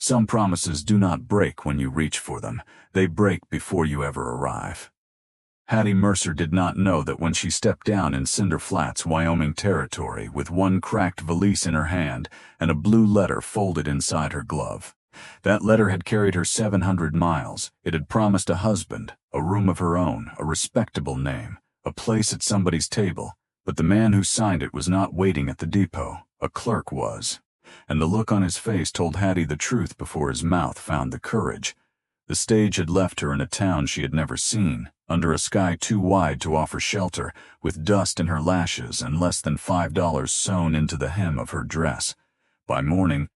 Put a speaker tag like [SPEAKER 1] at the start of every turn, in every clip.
[SPEAKER 1] Some promises do not break when you reach for them. They break before you ever arrive. Hattie Mercer did not know that when she stepped down in Cinder Flats, Wyoming Territory, with one cracked valise in her hand and a blue letter folded inside her glove. That letter had carried her 700 miles. It had promised a husband, a room of her own, a respectable name, a place at somebody's table. But the man who signed it was not waiting at the depot. A clerk was. And the look on his face told Hattie the truth before his mouth found the courage. The stage had left her in a town she had never seen, under a sky too wide to offer shelter, with dust in her lashes and less than $5 sewn into the hem of her dress. By morning,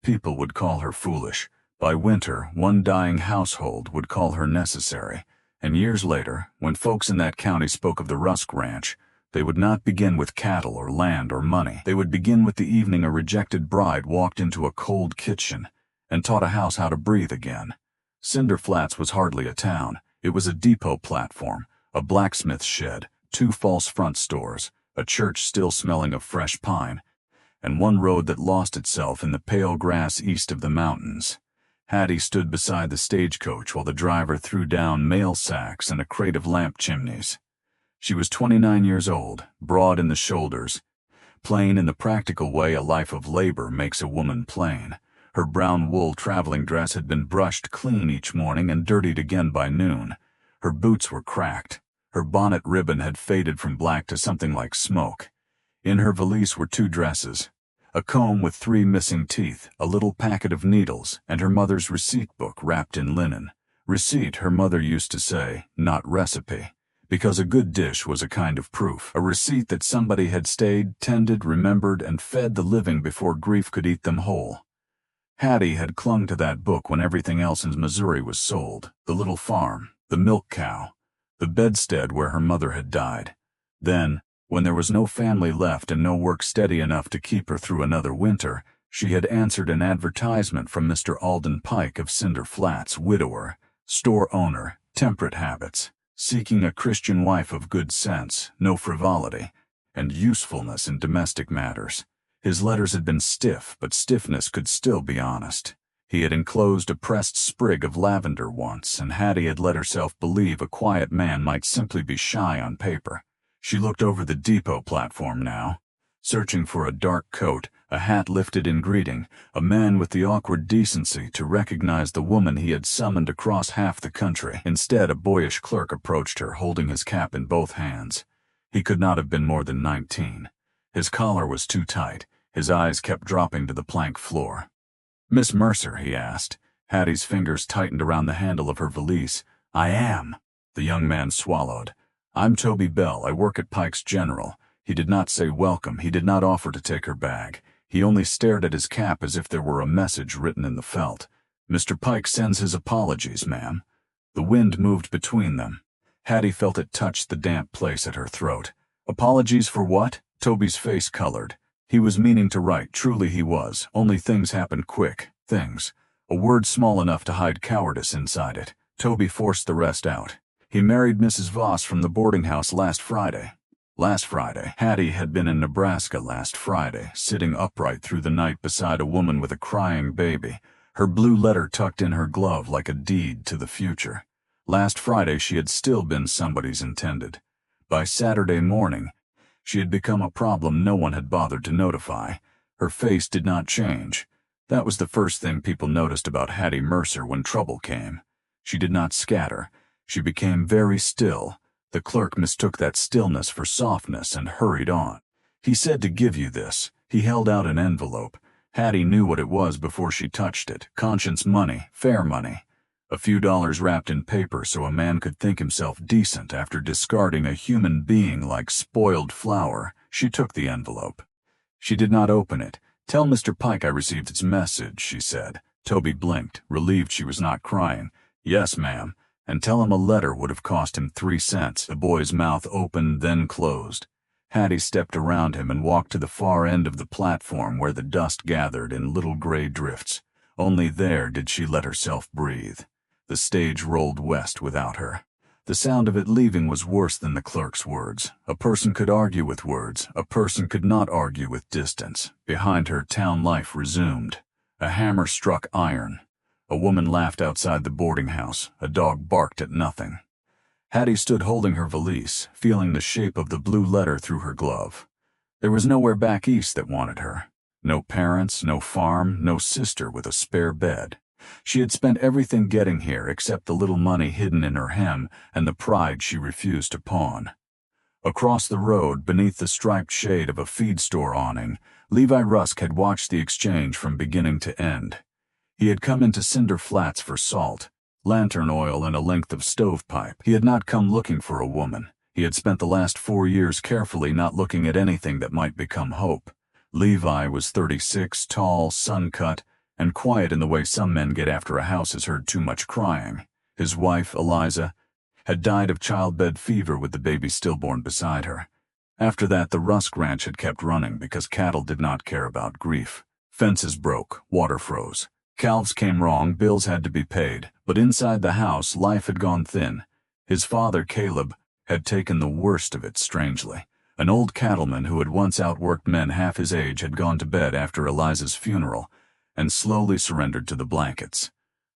[SPEAKER 1] people would call her foolish. By winter, one dying household would call her necessary. And years later, when folks in that county spoke of the Rusk Ranch, they would not begin with cattle or land or money. They would begin with the evening a rejected bride walked into a cold kitchen and taught a house how to breathe again. Cinder Flats was hardly a town. It was a depot platform, a blacksmith shed, 2 false front stores, a church still smelling of fresh pine, and one road that lost itself in the pale grass east of the mountains. Hattie stood beside the stagecoach while the driver threw down mail sacks and a crate of lamp chimneys. She was 29 years old, broad in the shoulders, plain in the practical way a life of labor makes a woman plain. Her brown wool traveling dress had been brushed clean each morning and dirtied again by noon. Her boots were cracked. Her bonnet ribbon had faded from black to something like smoke. In her valise were 2 dresses, a comb with 3 missing teeth, a little packet of needles, and her mother's receipt book wrapped in linen. Receipt, her mother used to say, not recipe, because a good dish was a kind of proof. A receipt that somebody had stayed, tended, remembered, and fed the living before grief could eat them whole. Hattie had clung to that book when everything else in Missouri was sold. The little farm, the milk cow, the bedstead where her mother had died. Then, when there was no family left and no work steady enough to keep her through another winter, she had answered an advertisement from Mr. Alden Pike of Cinder Flats, widower, store owner, temperate habits, seeking a Christian wife of good sense, no frivolity, and usefulness in domestic matters. His letters had been stiff, but stiffness could still be honest. He had enclosed a pressed sprig of lavender once, and Hattie had let herself believe a quiet man might simply be shy on paper. She looked over the depot platform now, searching for a dark coat, a hat lifted in greeting, a man with the awkward decency to recognize the woman he had summoned across half the country. Instead, a boyish clerk approached her, holding his cap in both hands. He could not have been more than 19. His collar was too tight. His eyes kept dropping to the plank floor. "Miss Mercer?" he asked. Hattie's fingers tightened around the handle of her valise. "I am." The young man swallowed. "I'm Toby Bell. I work at Pike's General." He did not say welcome. He did not offer to take her bag. He only stared at his cap as if there were a message written in the felt. "Mr. Pike sends his apologies, ma'am." The wind moved between them. Hattie felt it touch the damp place at her throat. "Apologies for what?" Toby's face colored. He was meaning to write, truly he was, only things happened quick. Things. A word small enough to hide cowardice inside it. Toby forced the rest out. "He married Mrs. Voss from the boarding house last Friday." Last Friday. Hattie had been in Nebraska last Friday, sitting upright through the night beside a woman with a crying baby, her blue letter tucked in her glove like a deed to the future. Last Friday she had still been somebody's intended. By Saturday morning, she had become a problem no one had bothered to notify. Her face did not change. That was the first thing people noticed about Hattie Mercer when trouble came. She did not scatter. She became very still. The clerk mistook that stillness for softness and hurried on. "He said to give you this." He held out an envelope. Hattie knew what it was before she touched it. Conscience money, fair money. A few dollars wrapped in paper so a man could think himself decent after discarding a human being like spoiled flour. She took the envelope. She did not open it. "Tell Mr. Pike I received his message," she said. Toby blinked, relieved she was not crying. "Yes, ma'am. And tell him a letter would have cost him 3 cents. The boy's mouth opened, then closed. Hattie stepped around him and walked to the far end of the platform where the dust gathered in little gray drifts. Only there did she let herself breathe. The stage rolled west without her. The sound of it leaving was worse than the clerk's words. A person could argue with words. A person could not argue with distance. Behind her, town life resumed. A hammer struck iron. A woman laughed outside the boarding house. A dog barked at nothing. Hattie stood holding her valise, feeling the shape of the blue letter through her glove. There was nowhere back east that wanted her. No parents, no farm, no sister with a spare bed. She had spent everything getting here except the little money hidden in her hem and the pride she refused to pawn. Across the road, beneath the striped shade of a feed store awning, Levi Rusk had watched the exchange from beginning to end. He had come into Cinder Flats for salt, lantern oil, and a length of stovepipe. He had not come looking for a woman. He had spent the last 4 years carefully not looking at anything that might become hope. Levi was 36, tall, sun-cut, and quiet in the way some men get after a house has heard too much crying. His wife, Eliza, had died of childbed fever with the baby stillborn beside her. After that, the Rusk Ranch had kept running because cattle did not care about grief. Fences broke, water froze. Calves came wrong, bills had to be paid, but inside the house, life had gone thin. His father, Caleb, had taken the worst of it strangely. An old cattleman who had once outworked men half his age had gone to bed after Eliza's funeral and slowly surrendered to the blankets.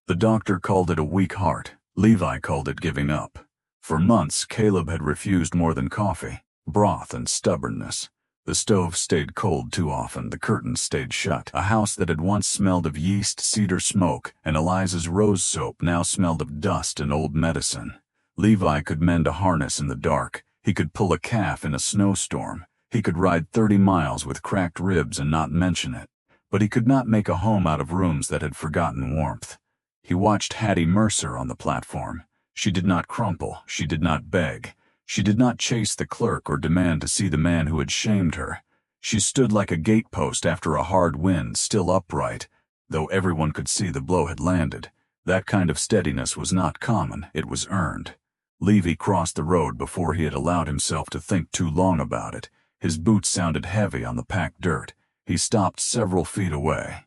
[SPEAKER 1] The doctor called it a weak heart. Levi called it giving up. For months, Caleb had refused more than coffee, broth, and stubbornness. The stove stayed cold too often, the curtains stayed shut. A house that had once smelled of yeast, cedar smoke, and Eliza's rose soap now smelled of dust and old medicine. Levi could mend a harness in the dark. He could pull a calf in a snowstorm. He could ride 30 miles with cracked ribs and not mention it. But he could not make a home out of rooms that had forgotten warmth. He watched Hattie Mercer on the platform. She did not crumple. She did not beg. She did not chase the clerk or demand to see the man who had shamed her. She stood like a gatepost after a hard wind, still upright, though everyone could see the blow had landed. That kind of steadiness was not common. It was earned. Levi crossed the road before he had allowed himself to think too long about it. His boots sounded heavy on the packed dirt. He stopped several feet away.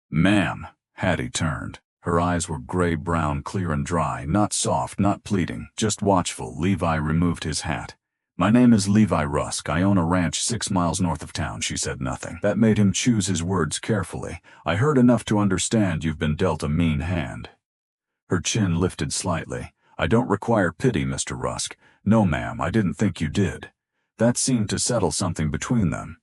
[SPEAKER 1] "Ma'am." Hattie turned. Her eyes were gray-brown, clear and dry, not soft, not pleading, just watchful. Levi removed his hat. "My name is Levi Rusk. I own a ranch 6 miles north of town." She said nothing. That made him choose his words carefully. "I heard enough to understand you've been dealt a mean hand." Her chin lifted slightly. "I don't require pity, Mr. Rusk. No, ma'am, I didn't think you did." That seemed to settle something between them.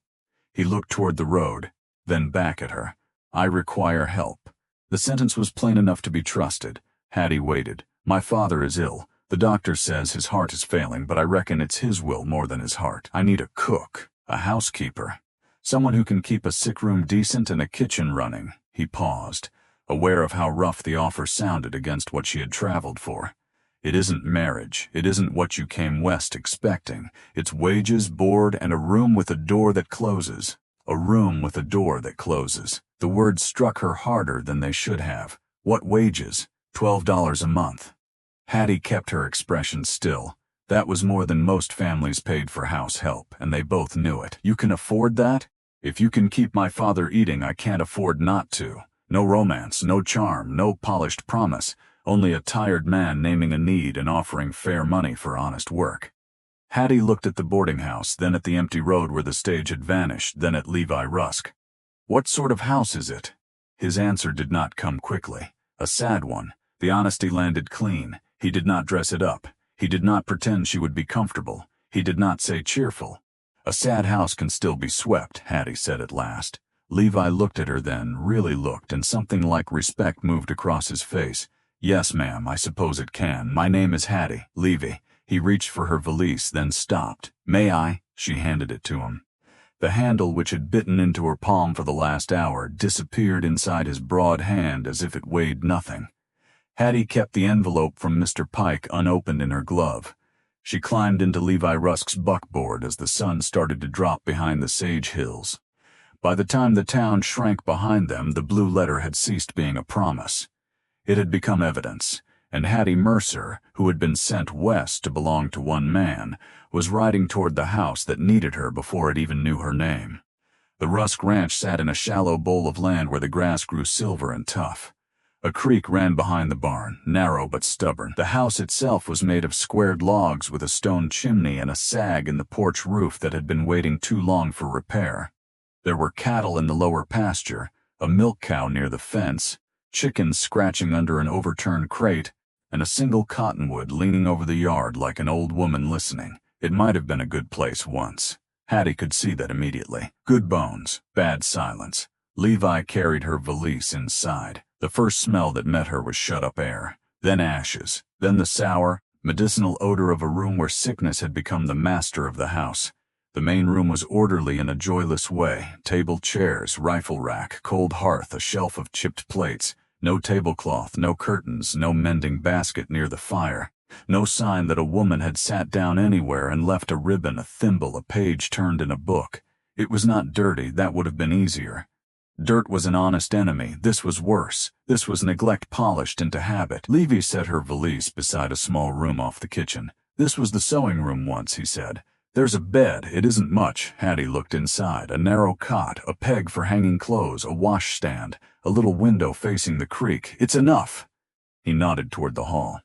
[SPEAKER 1] He looked toward the road, then back at her. "I require help." The sentence was plain enough to be trusted. Hattie waited. "My father is ill. The doctor says his heart is failing, but I reckon it's his will more than his heart. I need a cook, a housekeeper, someone who can keep a sick room decent and a kitchen running." He paused, aware of how rough the offer sounded against what she had traveled for. "It isn't marriage. It isn't what you came west expecting. It's wages, board, and a room with a door that closes. A room with a door that closes." The words struck her harder than they should have. What wages? $12 a month. Hattie kept her expression still. That was more than most families paid for house help, and they both knew it. "You can afford that? If you can keep my father eating, I can't afford not to. No romance, no charm, no polished promise. Only a tired man naming a need and offering fair money for honest work." Hattie looked at the boarding house, then at the empty road where the stage had vanished, then at Levi Rusk. "What sort of house is it?" His answer did not come quickly. A sad one. The honesty landed clean. He did not dress it up. He did not pretend she would be comfortable. He did not say cheerful. "A sad house can still be swept," Hattie said at last. Levi looked at her then, really looked, and something like respect moved across his face. "Yes, ma'am, I suppose it can. My name is Hattie. Levi." He reached for her valise, then stopped. "May I?" She handed it to him. The handle, which had bitten into her palm for the last hour, disappeared inside his broad hand as if it weighed nothing. Hattie kept the envelope from Mr. Pike unopened in her glove. She climbed into Levi Rusk's buckboard as the sun started to drop behind the sage hills. By the time the town shrank behind them, the blue letter had ceased being a promise. It had become evidence, and Hattie Mercer, who had been sent west to belong to one man, was riding toward the house that needed her before it even knew her name. The Rusk Ranch sat in a shallow bowl of land where the grass grew silver and tough. A creek ran behind the barn, narrow but stubborn. The house itself was made of squared logs with a stone chimney and a sag in the porch roof that had been waiting too long for repair. There were cattle in the lower pasture, a milk cow near the fence, chickens scratching under an overturned crate, and a single cottonwood leaning over the yard like an old woman listening. It might have been a good place once. Hattie could see that immediately. Good bones, bad silence. Levi carried her valise inside. The first smell that met her was shut-up air, then ashes, then the sour, medicinal odor of a room where sickness had become the master of the house. The main room was orderly in a joyless way. Table, chairs, rifle rack, cold hearth, a shelf of chipped plates. No tablecloth, no curtains, no mending basket near the fire. No sign that a woman had sat down anywhere and left a ribbon, a thimble, a page turned in a book. It was not dirty, that would have been easier. Dirt was an honest enemy. This was worse. This was neglect polished into habit. Levy set her valise beside a small room off the kitchen. This was the sewing room once, he said. There's a bed. It isn't much. Hattie looked inside. A narrow cot, a peg for hanging clothes, a washstand, a little window facing the creek. It's enough. He nodded toward the hall.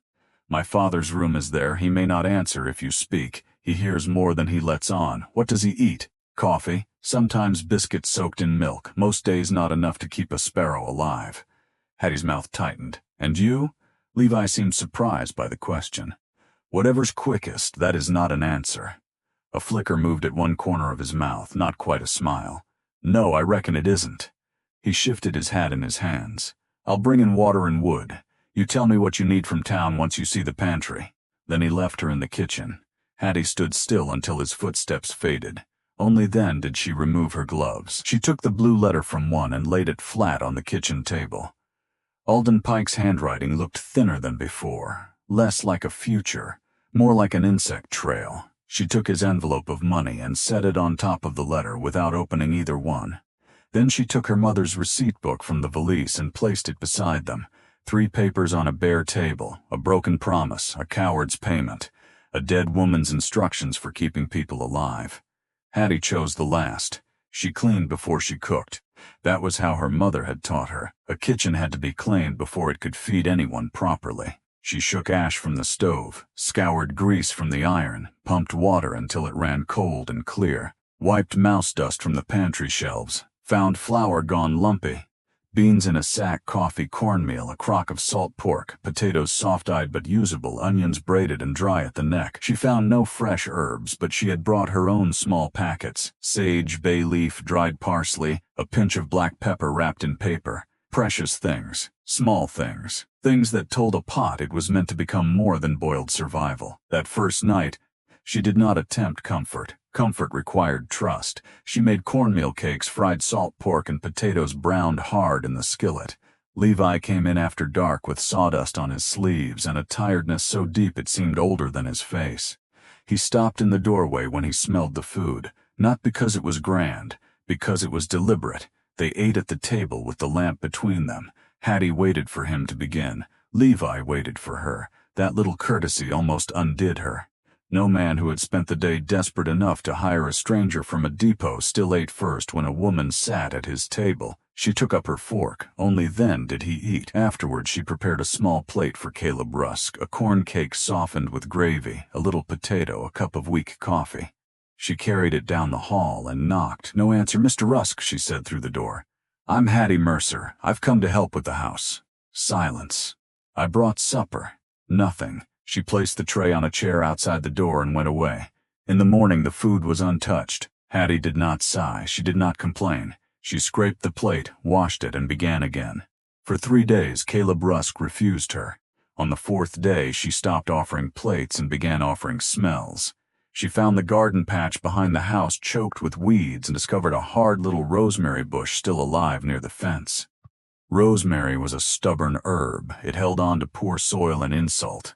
[SPEAKER 1] My father's room is there. He may not answer if you speak. He hears more than he lets on. What does he eat? Coffee, sometimes biscuits soaked in milk, most days not enough to keep a sparrow alive. Hattie's mouth tightened. And you? Levi seemed surprised by the question. Whatever's quickest, that is not an answer. A flicker moved at one corner of his mouth, not quite a smile. No, I reckon it isn't. He shifted his hat in his hands. I'll bring in water and wood. You tell me what you need from town once you see the pantry. Then he left her in the kitchen. Hattie stood still until his footsteps faded. Only then did she remove her gloves. She took the blue letter from one and laid it flat on the kitchen table. Alden Pike's handwriting looked thinner than before, less like a future, more like an insect trail. She took his envelope of money and set it on top of the letter without opening either one. Then she took her mother's receipt book from the valise and placed it beside them. 3 papers on a bare table, a broken promise, a coward's payment, a dead woman's instructions for keeping people alive. Hattie chose the last. She cleaned before she cooked. That was how her mother had taught her. A kitchen had to be cleaned before it could feed anyone properly. She shook ash from the stove, scoured grease from the iron, pumped water until it ran cold and clear, wiped mouse dust from the pantry shelves, found flour gone lumpy, beans in a sack, coffee, cornmeal, a crock of salt pork, potatoes soft-eyed but usable, onions braided and dry at the neck. She found no fresh herbs, but she had brought her own small packets: sage, bay leaf, dried parsley, a pinch of black pepper wrapped in paper. Precious things, small things, things that told a pot it was meant to become more than boiled survival. That first night, she did not attempt comfort. Comfort required trust. She made cornmeal cakes, fried salt pork, and potatoes browned hard in the skillet. Levi came in after dark with sawdust on his sleeves and a tiredness so deep it seemed older than his face. He stopped in the doorway when he smelled the food, not because it was grand, because it was deliberate. They ate at the table with the lamp between them. Hattie waited for him to begin. Levi waited for her. That little courtesy almost undid her. No man who had spent the day desperate enough to hire a stranger from a depot still ate first when a woman sat at his table. She took up her fork. Only then did he eat. Afterward, she prepared a small plate for Caleb Rusk, a corn cake softened with gravy, a little potato, a cup of weak coffee. She carried it down the hall and knocked. No answer. Mr. Rusk, she said through the door. I'm Hattie Mercer. I've come to help with the house. Silence. I brought supper. Nothing. She placed the tray on a chair outside the door and went away. In the morning the food was untouched. Hattie did not sigh. She did not complain. She scraped the plate, washed it, and began again. For 3 days Caleb Rusk refused her. On the 4th day she stopped offering plates and began offering smells. She found the garden patch behind the house choked with weeds and discovered a hard little rosemary bush still alive near the fence. Rosemary was a stubborn herb. It held on to poor soil and insult.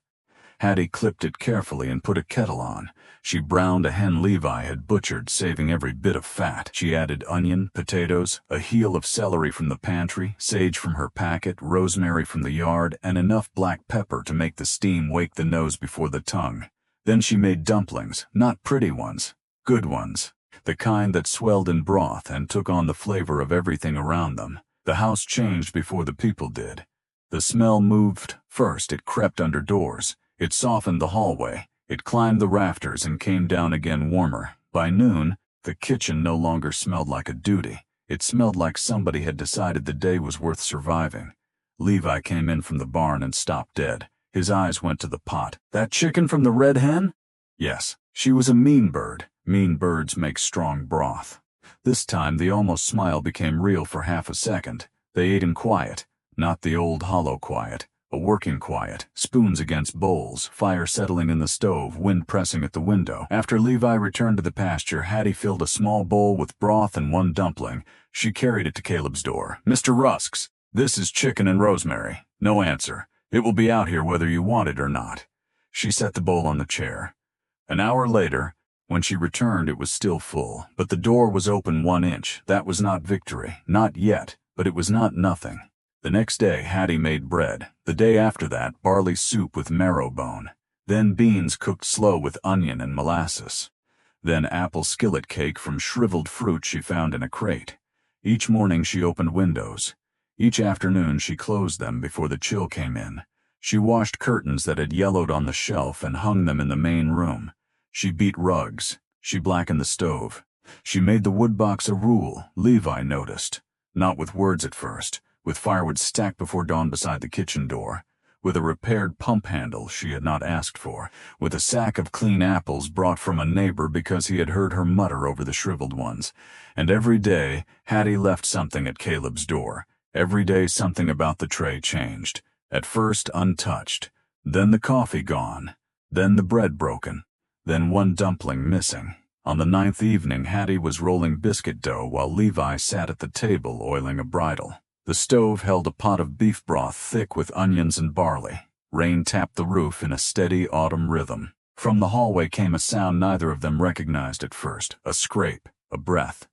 [SPEAKER 1] Hattie clipped it carefully and put a kettle on. She browned a hen Levi had butchered, saving every bit of fat. She added onion, potatoes, a heel of celery from the pantry, sage from her packet, rosemary from the yard, and enough black pepper to make the steam wake the nose before the tongue. Then she made dumplings, not pretty ones, good ones, the kind that swelled in broth and took on the flavor of everything around them. The house changed before the people did. The smell moved. First, it crept under doors. It softened the hallway. It climbed the rafters and came down again warmer. By noon, the kitchen no longer smelled like a duty. It smelled like somebody had decided the day was worth surviving. Levi came in from the barn and stopped dead. His eyes went to the pot. "That chicken from the red hen?" "Yes. She was a mean bird. Mean birds make strong broth." This time the almost smile became real for half a second. They ate in quiet, not the old hollow quiet, a working quiet, spoons against bowls, fire settling in the stove, wind pressing at the window. After Levi returned to the pasture, Hattie filled a small bowl with broth and one dumpling. She carried it to Caleb's door. "Mr. Rusks, this is chicken and rosemary." No answer. "It will be out here whether you want it or not." She set the bowl on the chair. An hour later, when she returned, it was still full, but the door was open 1 inch. That was not victory. Not yet, but it was not nothing. The next day, Hattie made bread. The day after that, barley soup with marrow bone. Then beans cooked slow with onion and molasses. Then apple skillet cake from shriveled fruit she found in a crate. Each morning she opened windows. Each afternoon she closed them before the chill came in. She washed curtains that had yellowed on the shelf and hung them in the main room. She beat rugs. She blackened the stove. She made the wood box a rule, Levi noticed. Not with words at first, with firewood stacked before dawn beside the kitchen door, with a repaired pump handle she had not asked for, with a sack of clean apples brought from a neighbor because he had heard her mutter over the shriveled ones. And every day, Hattie left something at Caleb's door. Every day something about the tray changed. At first untouched, then the coffee gone, then the bread broken, then one dumpling missing. On the 9th evening, Hattie was rolling biscuit dough while Levi sat at the table oiling a bridle. The stove held a pot of beef broth thick with onions and barley. Rain tapped the roof in a steady autumn rhythm. From the hallway came a sound neither of them recognized at first, a scrape, a breath.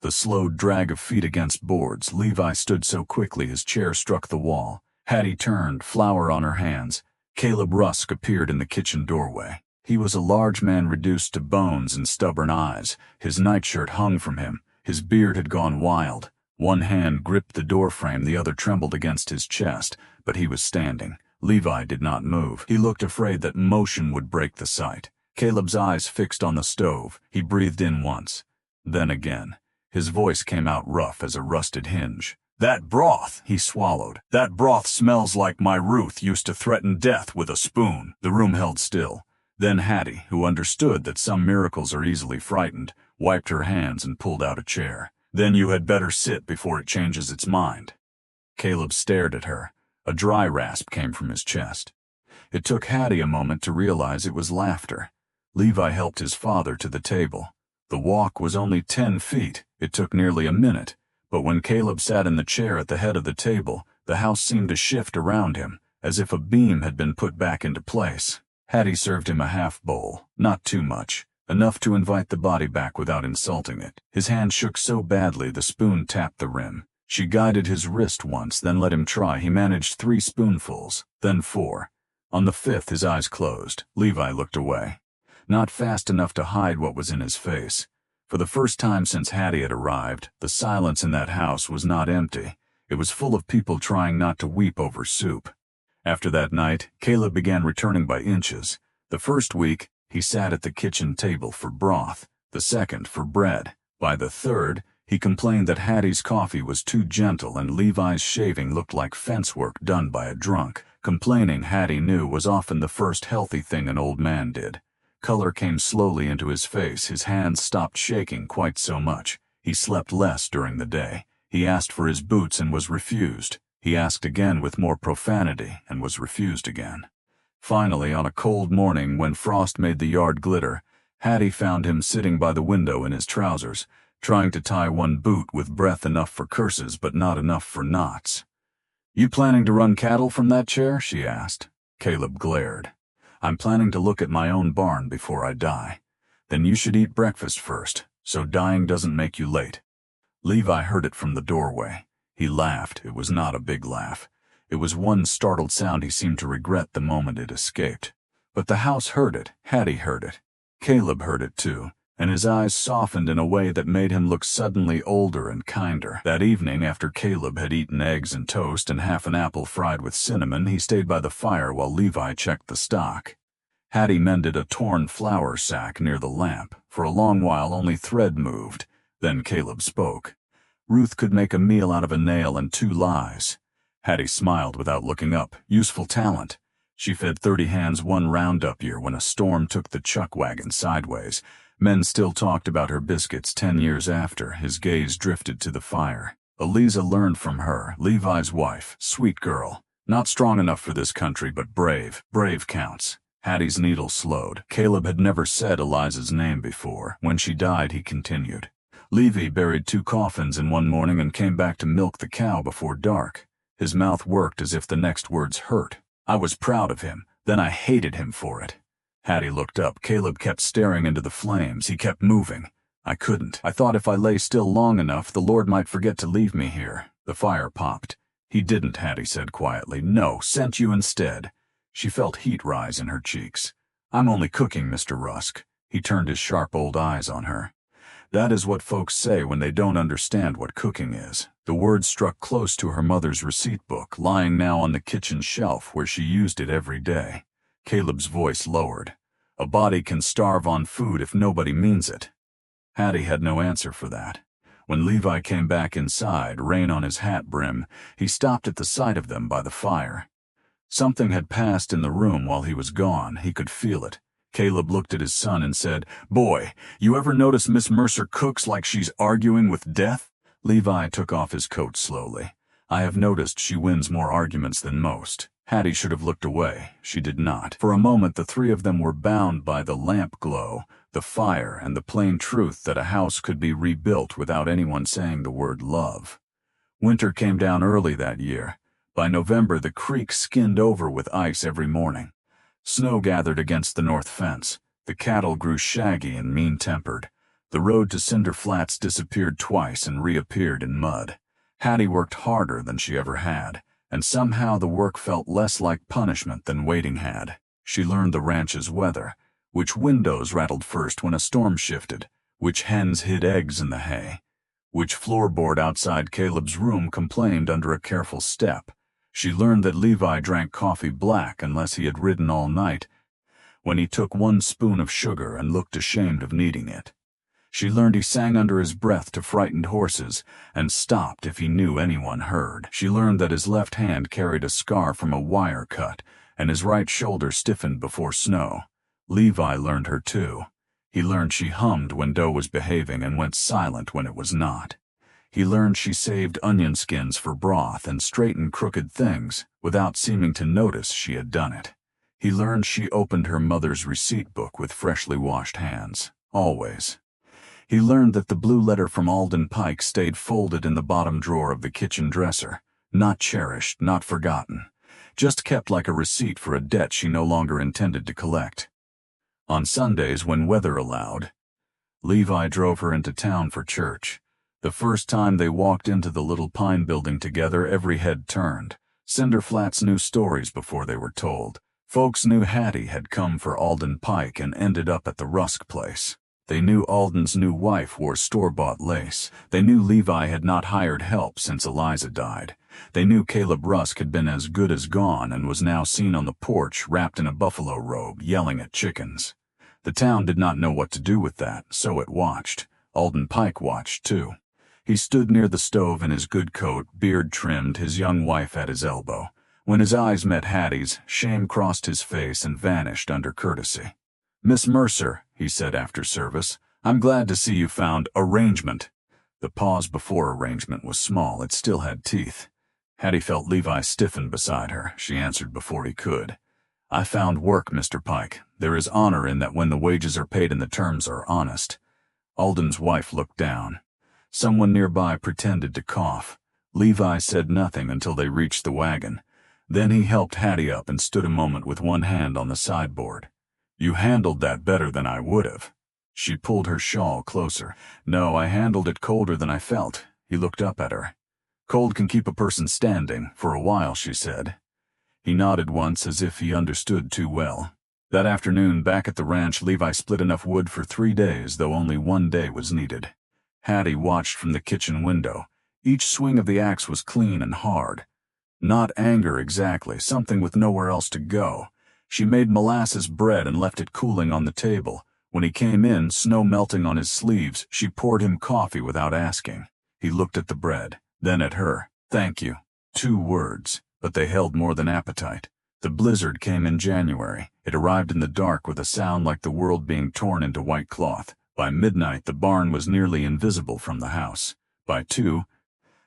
[SPEAKER 1] The slow drag of feet against boards. Levi stood so quickly his chair struck the wall. Hattie turned, flour on her hands. Caleb Rusk appeared in the kitchen doorway. He was a large man reduced to bones and stubborn eyes. His nightshirt hung from him. His beard had gone wild. One hand gripped the doorframe, the other trembled against his chest, but he was standing. Levi did not move. He looked afraid that motion would break the sight. Caleb's eyes fixed on the stove. He breathed in once, then again. His voice came out rough as a rusted hinge. "That broth," he swallowed. "That broth smells like my Ruth used to threaten death with a spoon." The room held still. Then Hattie, who understood that some miracles are easily frightened, wiped her hands and pulled out a chair. "Then you had better sit before it changes its mind." Caleb stared at her. A dry rasp came from his chest. It took Hattie a moment to realize it was laughter. Levi helped his father to the table. The walk was only 10 feet. It took nearly a minute. But when Caleb sat in the chair at the head of the table, the house seemed to shift around him, as if a beam had been put back into place. Hattie served him a half bowl, not too much, enough to invite the body back without insulting it. His hand shook so badly the spoon tapped the rim. She guided his wrist once, then let him try. He managed 3 spoonfuls, then 4. On the 5th his eyes closed. Levi looked away. Not fast enough to hide what was in his face. For the first time since Hattie had arrived, the silence in that house was not empty. It was full of people trying not to weep over soup. After that night, Caleb began returning by inches. The first week, he sat at the kitchen table for broth, the second for bread. By the third, he complained that Hattie's coffee was too gentle and Levi's shaving looked like fence work done by a drunk. Complaining, Hattie knew, was often the first healthy thing an old man did. Color came slowly into his face. His hands stopped shaking quite so much. He slept less during the day. He asked for his boots and was refused. He asked again with more profanity and was refused again. Finally, on a cold morning when frost made the yard glitter, Hattie found him sitting by the window in his trousers, trying to tie one boot with breath enough for curses but not enough for knots. "You planning to run cattle from that chair?" she asked. Caleb glared. "I'm planning to look at my own barn before I die." "Then you should eat breakfast first, so dying doesn't make you late." Levi heard it from the doorway. He laughed. It was not a big laugh. It was one startled sound he seemed to regret the moment it escaped. But the house heard it. Hattie heard it. Caleb heard it too, and his eyes softened in a way that made him look suddenly older and kinder. That evening, after Caleb had eaten eggs and toast and half an apple fried with cinnamon, he stayed by the fire while Levi checked the stock. Hattie mended a torn flour sack near the lamp. For a long while only thread moved. Then Caleb spoke. Ruth could make a meal out of a nail and 2 lies. Hattie smiled without looking up. Useful talent. She fed 30 hands one Roundup year when a storm took the chuck wagon sideways. Men still talked about her biscuits 10 years after. His gaze drifted to the fire. Eliza learned from her, Levi's wife. Sweet girl. Not strong enough for this country, but brave. Brave counts. Hattie's needle slowed. Caleb had never said Eliza's name before. When she died, he continued. Levi buried 2 coffins in one morning and came back to milk the cow before dark. His mouth worked as if the next words hurt. I was proud of him. Then I hated him for it. Hattie looked up. Caleb kept staring into the flames. He kept moving. I couldn't. I thought if I lay still long enough, the Lord might forget to leave me here. The fire popped. He didn't, Hattie said quietly. No, sent you instead. She felt heat rise in her cheeks. I'm only cooking, Mr. Rusk. He turned his sharp old eyes on her. That is what folks say when they don't understand what cooking is. The word struck close to her mother's receipt book, lying now on the kitchen shelf where she used it every day. Caleb's voice lowered. A body can starve on food if nobody means it. Hattie had no answer for that. When Levi came back inside, rain on his hat brim, he stopped at the sight of them by the fire. Something had passed in the room while he was gone. He could feel it. Caleb looked at his son and said, Boy, you ever notice Miss Mercer cooks like she's arguing with death? Levi took off his coat slowly. I have noticed she wins more arguments than most. Hattie should have looked away. She did not. For a moment the 3 of them were bound by the lamp glow, the fire, and the plain truth that a house could be rebuilt without anyone saying the word love. Winter came down early that year. By November the creek skinned over with ice every morning. Snow gathered against the north fence. The cattle grew shaggy and mean-tempered. The road to Cinder Flats disappeared twice and reappeared in mud. Hattie worked harder than she ever had, and somehow the work felt less like punishment than waiting had. She learned the ranch's weather, which windows rattled first when a storm shifted, which hens hid eggs in the hay, which floorboard outside Caleb's room complained under a careful step. She learned that Levi drank coffee black unless he had ridden all night, when he took 1 spoon of sugar and looked ashamed of needing it. She learned he sang under his breath to frightened horses and stopped if he knew anyone heard. She learned that his left hand carried a scar from a wire cut and his right shoulder stiffened before snow. Levi learned her too. He learned she hummed when Doe was behaving and went silent when it was not. He learned she saved onion skins for broth and straightened crooked things without seeming to notice she had done it. He learned she opened her mother's receipt book with freshly washed hands, always. He learned that the blue letter from Alden Pike stayed folded in the bottom drawer of the kitchen dresser, not cherished, not forgotten, just kept like a receipt for a debt she no longer intended to collect. On Sundays, when weather allowed, Levi drove her into town for church. The first time they walked into the little pine building together, every head turned. Cinder Flats knew stories before they were told. Folks knew Hattie had come for Alden Pike and ended up at the Rusk place. They knew Alden's new wife wore store-bought lace. They knew Levi had not hired help since Eliza died. They knew Caleb Rusk had been as good as gone and was now seen on the porch wrapped in a buffalo robe, yelling at chickens. The town did not know what to do with that, so it watched. Alden Pike watched, too. He stood near the stove in his good coat, beard trimmed, his young wife at his elbow. When his eyes met Hattie's, shame crossed his face and vanished under courtesy. Miss Mercer, he said after service, I'm glad to see you found arrangement. The pause before arrangement was small. It still had teeth. Hattie felt Levi stiffen beside her. She answered before he could. I found work, Mr. Pike. There is honor in that when the wages are paid and the terms are honest. Alden's wife looked down. Someone nearby pretended to cough. Levi said nothing until they reached the wagon. Then he helped Hattie up and stood a moment with one hand on the sideboard. You handled that better than I would have. She pulled her shawl closer. No, I handled it colder than I felt. He looked up at her. Cold can keep a person standing, for a while, she said. He nodded once as if he understood too well. That afternoon, back at the ranch, Levi split enough wood for 3 days, though only 1 day was needed. Hattie watched from the kitchen window. Each swing of the axe was clean and hard. Not anger exactly, something with nowhere else to go. She made molasses bread and left it cooling on the table. When he came in, snow melting on his sleeves, she poured him coffee without asking. He looked at the bread, then at her. "Thank you." 2 words, but they held more than appetite. The blizzard came in January. It arrived in the dark with a sound like the world being torn into white cloth. By midnight, the barn was nearly invisible from the house. By 2,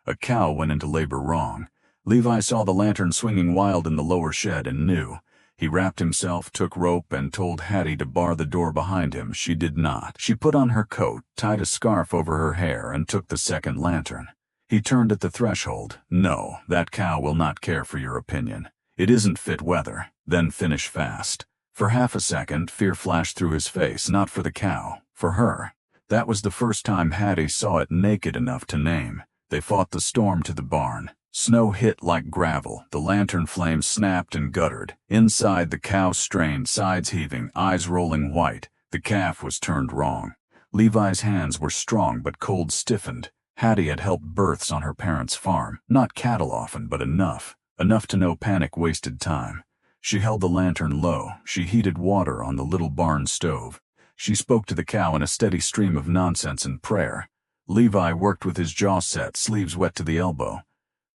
[SPEAKER 1] a cow went into labor wrong. Levi saw the lantern swinging wild in the lower shed and knew. He wrapped himself, took rope, and told Hattie to bar the door behind him. She did not. She put on her coat, tied a scarf over her hair, and took the second lantern. He turned at the threshold. "No, that cow will not care for your opinion. It isn't fit weather." Then finish fast. For half a second, fear flashed through his face, not for the cow, for her. That was the first time Hattie saw it naked enough to name. They fought the storm to the barn. Snow hit like gravel. The lantern flame snapped and guttered. Inside, the cow strained, sides heaving, eyes rolling white. The calf was turned wrong. Levi's hands were strong but cold stiffened. Hattie had helped births on her parents' farm. Not cattle often, but enough. Enough to know panic wasted time. She held the lantern low. She heated water on the little barn stove. She spoke to the cow in a steady stream of nonsense and prayer. Levi worked with his jaw set, sleeves wet to the elbow.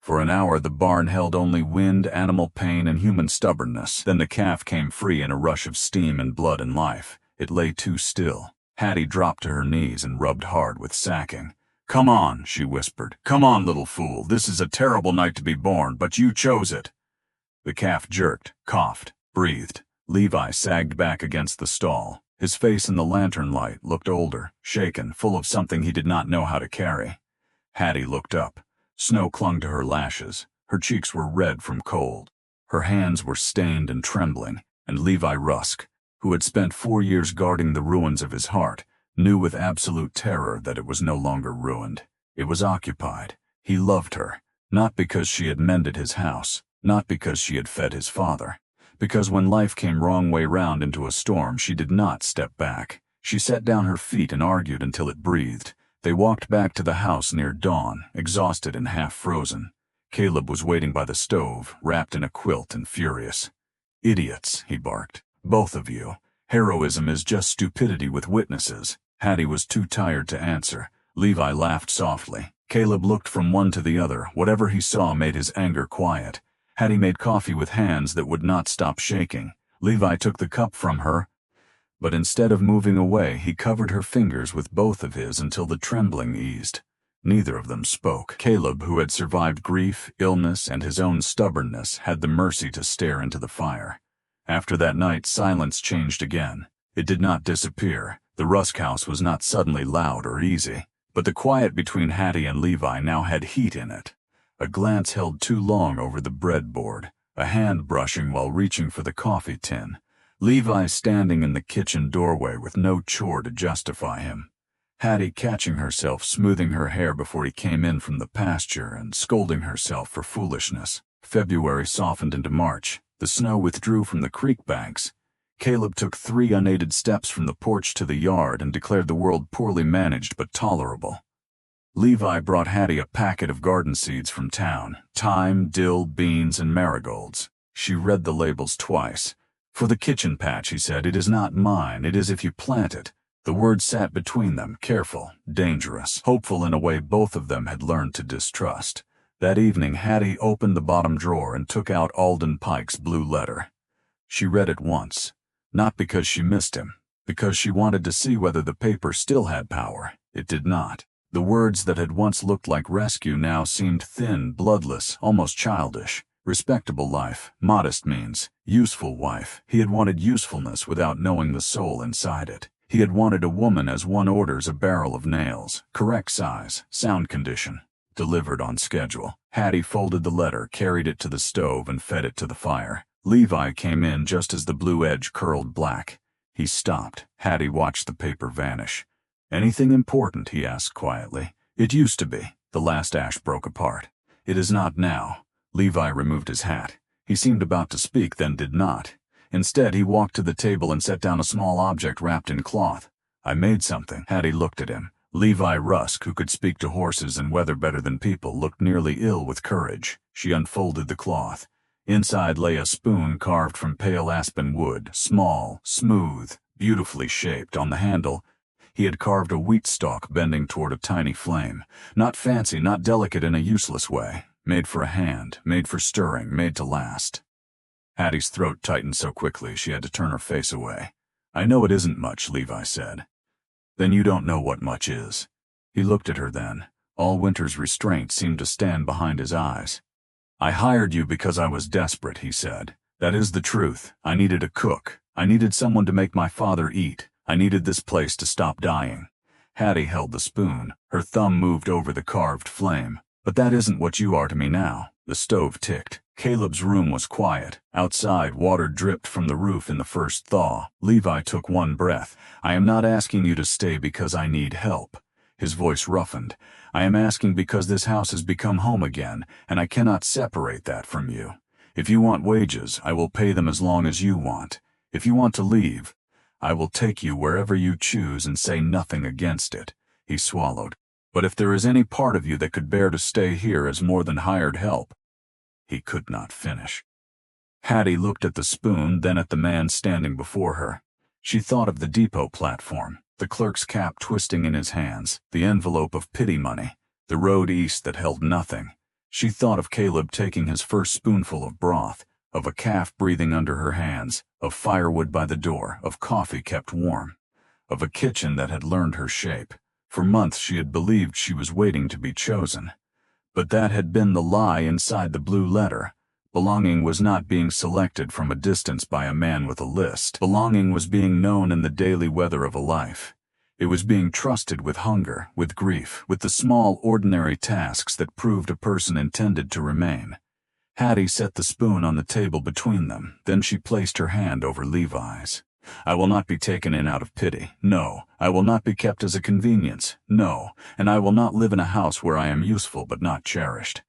[SPEAKER 1] For an hour the barn held only wind, animal pain, and human stubbornness. Then the calf came free in a rush of steam and blood and life. It lay too still. Hattie dropped to her knees and rubbed hard with sacking. "Come on," she whispered. "Come on, little fool. This is a terrible night to be born, but you chose it." The calf jerked, coughed, breathed. Levi sagged back against the stall. His face in the lantern light looked older, shaken, full of something he did not know how to carry. Hattie looked up. Snow clung to her lashes. Her cheeks were red from cold. Her hands were stained and trembling, and Levi Rusk, who had spent 4 years guarding the ruins of his heart, knew with absolute terror that it was no longer ruined. It was occupied. He loved her, not because she had mended his house, not because she had fed his father, because when life came wrong way round into a storm, she did not step back. She set down her feet and argued until it breathed. They walked back to the house near dawn, exhausted and half-frozen. Caleb was waiting by the stove, wrapped in a quilt and furious. "Idiots," he barked. "Both of you. Heroism is just stupidity with witnesses." Hattie was too tired to answer. Levi laughed softly. Caleb looked from one to the other. Whatever he saw made his anger quiet. Hattie made coffee with hands that would not stop shaking. Levi took the cup from her, but instead of moving away, he covered her fingers with both of his until the trembling eased. Neither of them spoke. Caleb, who had survived grief, illness, and his own stubbornness, had the mercy to stare into the fire. After that night, silence changed again. It did not disappear. The Rusk house was not suddenly loud or easy, but the quiet between Hattie and Levi now had heat in it. A glance held too long over the breadboard, a hand brushing while reaching for the coffee tin. Levi standing in the kitchen doorway with no chore to justify him. Hattie catching herself smoothing her hair before he came in from the pasture and scolding herself for foolishness. February softened into March. The snow withdrew from the creek banks. Caleb took 3 unaided steps from the porch to the yard and declared the world poorly managed but tolerable. Levi brought Hattie a packet of garden seeds from town: thyme, dill, beans, and marigolds. She read the labels twice. "For the kitchen patch," he said, "it is not mine, it is if you plant it." The words sat between them, careful, dangerous, hopeful in a way both of them had learned to distrust. That evening, Hattie opened the bottom drawer and took out Alden Pike's blue letter. She read it once, not because she missed him, because she wanted to see whether the paper still had power. It did not. The words that had once looked like rescue now seemed thin, bloodless, almost childish. Respectable life, modest means, useful wife. He had wanted usefulness without knowing the soul inside it. He had wanted a woman as one orders a barrel of nails, correct size, sound condition, delivered on schedule. Hattie folded the letter, carried it to the stove, and fed it to the fire. Levi came in just as the blue edge curled black. He stopped. Hattie watched the paper vanish. "Anything important?" he asked quietly. "It used to be." The last ash broke apart. "It is not now." Levi removed his hat. He seemed about to speak, then did not. Instead, he walked to the table and set down a small object wrapped in cloth. "I made something." Hattie looked at him. Levi Rusk, who could speak to horses and weather better than people, looked nearly ill with courage. She unfolded the cloth. Inside lay a spoon carved from pale aspen wood, small, smooth, beautifully shaped. On the handle, He had carved a wheat stalk bending toward a tiny flame. Not fancy, not delicate in a useless way. Made for a hand, made for stirring, made to last. Hattie's throat tightened so quickly she had to turn her face away. "I know it isn't much," Levi said. "Then you don't know what much is." He looked at her then. All winter's restraint seemed to stand behind his eyes. "I hired you because I was desperate," he said. "That is the truth. I needed a cook. I needed someone to make my father eat. I needed this place to stop dying." Hattie held the spoon. Her thumb moved over the carved flame. "But that isn't what you are to me now." The stove ticked. Caleb's room was quiet. Outside, water dripped from the roof in the first thaw. Levi took one breath. "I am not asking you to stay because I need help." His voice roughened. "I am asking because this house has become home again, and I cannot separate that from you. If you want wages, I will pay them as long as you want. If you want to leave, I will take you wherever you choose and say nothing against it." He swallowed. "But if there is any part of you that could bear to stay here as more than hired help—" He could not finish. Hattie looked at the spoon, then at the man standing before her. She thought of the depot platform, the clerk's cap twisting in his hands, the envelope of pity money, the road east that held nothing. She thought of Caleb taking his first spoonful of broth, of a calf breathing under her hands, of firewood by the door, of coffee kept warm, of a kitchen that had learned her shape. For months she had believed she was waiting to be chosen. But that had been the lie inside the blue letter. Belonging was not being selected from a distance by a man with a list. Belonging was being known in the daily weather of a life. It was being trusted with hunger, with grief, with the small, ordinary tasks that proved a person intended to remain. Hattie set the spoon on the table between them. Then she placed her hand over Levi's. "I will not be taken in out of pity. No. I will not be kept as a convenience. No. And I will not live in a house where I am useful but not cherished."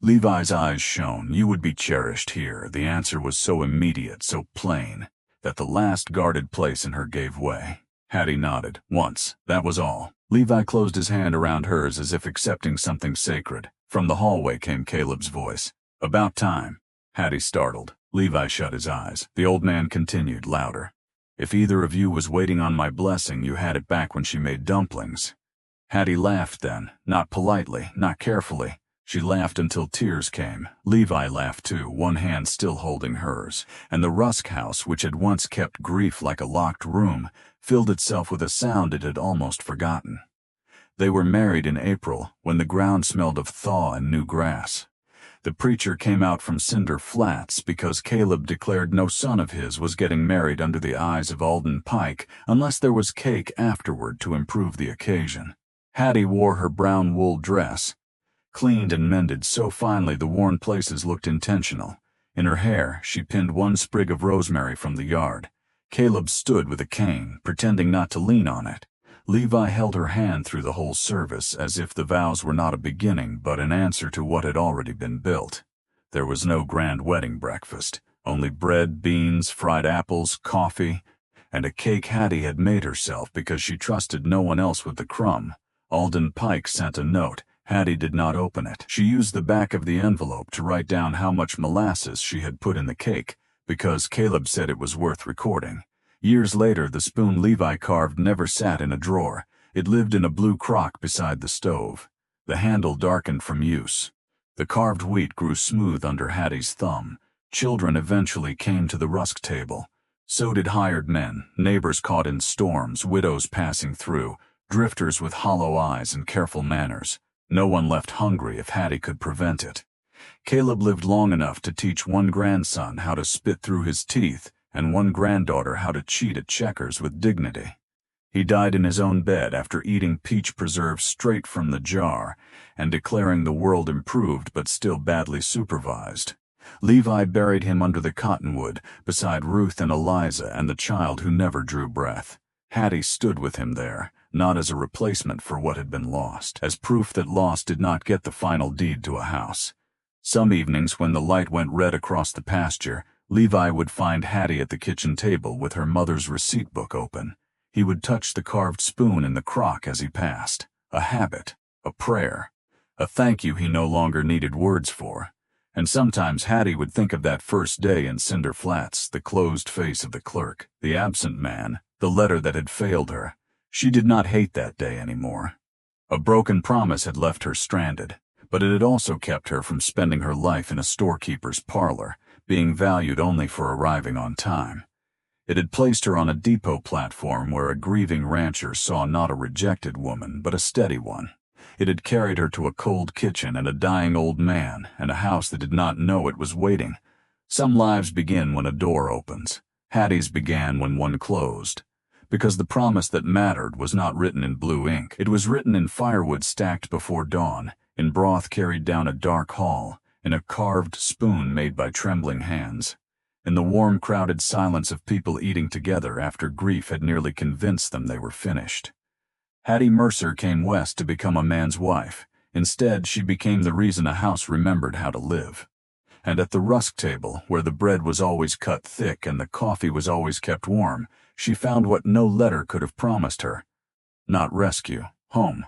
[SPEAKER 1] Levi's eyes shone. "You would be cherished here." The answer was so immediate, so plain, that the last guarded place in her gave way. Hattie nodded. "Once. That was all." Levi closed his hand around hers as if accepting something sacred. From the hallway came Caleb's voice. "About time." Hattie startled. Levi shut his eyes. The old man continued, louder. "If either of you was waiting on my blessing, you had it back when she made dumplings." Hattie laughed then, not politely, not carefully. She laughed until tears came. Levi laughed too, one hand still holding hers, and the Rusk house, which had once kept grief like a locked room, filled itself with a sound it had almost forgotten. They were married in April, when the ground smelled of thaw and new grass. The preacher came out from Cinder Flats because Caleb declared no son of his was getting married under the eyes of Alden Pike unless there was cake afterward to improve the occasion. Hattie wore her brown wool dress, cleaned and mended so finely the worn places looked intentional. In her hair, she pinned one sprig of rosemary from the yard. Caleb stood with a cane, pretending not to lean on it. Levi held her hand through the whole service, as if the vows were not a beginning but an answer to what had already been built. There was no grand wedding breakfast, only bread, beans, fried apples, coffee, and a cake Hattie had made herself because she trusted no one else with the crumb. Alden Pike sent a note. Hattie did not open it. She used the back of the envelope to write down how much molasses she had put in the cake, because Caleb said it was worth recording. Years later, the spoon Levi carved never sat in a drawer. It lived in a blue crock beside the stove. The handle darkened from use. The carved wheat grew smooth under Hattie's thumb. Children eventually came to the Rusk table. So did hired men, neighbors caught in storms, widows passing through, drifters with hollow eyes and careful manners. No one left hungry if Hattie could prevent it. Caleb lived long enough to teach one grandson how to spit through his teeth and one granddaughter how to cheat at checkers with dignity. He died in his own bed after eating peach preserve straight from the jar and declaring the world improved but still badly supervised. Levi buried him under the cottonwood beside Ruth and Eliza and the child who never drew breath. Hattie stood with him there, not as a replacement for what had been lost, as proof that loss did not get the final deed to a house. Some evenings when the light went red across the pasture, Levi would find Hattie at the kitchen table with her mother's receipt book open. He would touch the carved spoon in the crock as he passed. A habit, a prayer, a thank you he no longer needed words for. And sometimes Hattie would think of that first day in Cinder Flats, the closed face of the clerk, the absent man, the letter that had failed her. She did not hate that day anymore. A broken promise had left her stranded, but it had also kept her from spending her life in a storekeeper's parlor, being valued only for arriving on time. It had placed her on a depot platform where a grieving rancher saw not a rejected woman, but a steady one. It had carried her to a cold kitchen and a dying old man, and a house that did not know it was waiting. Some lives begin when a door opens. Hattie's began when one closed. Because the promise that mattered was not written in blue ink. It was written in firewood stacked before dawn, in broth carried down a dark hall, in a carved spoon made by trembling hands, in the warm, crowded silence of people eating together after grief had nearly convinced them they were finished. Hattie Mercer came west to become a man's wife. Instead, she became the reason a house remembered how to live. And at the rusk table, where the bread was always cut thick and the coffee was always kept warm, she found what no letter could have promised her. Not rescue, home.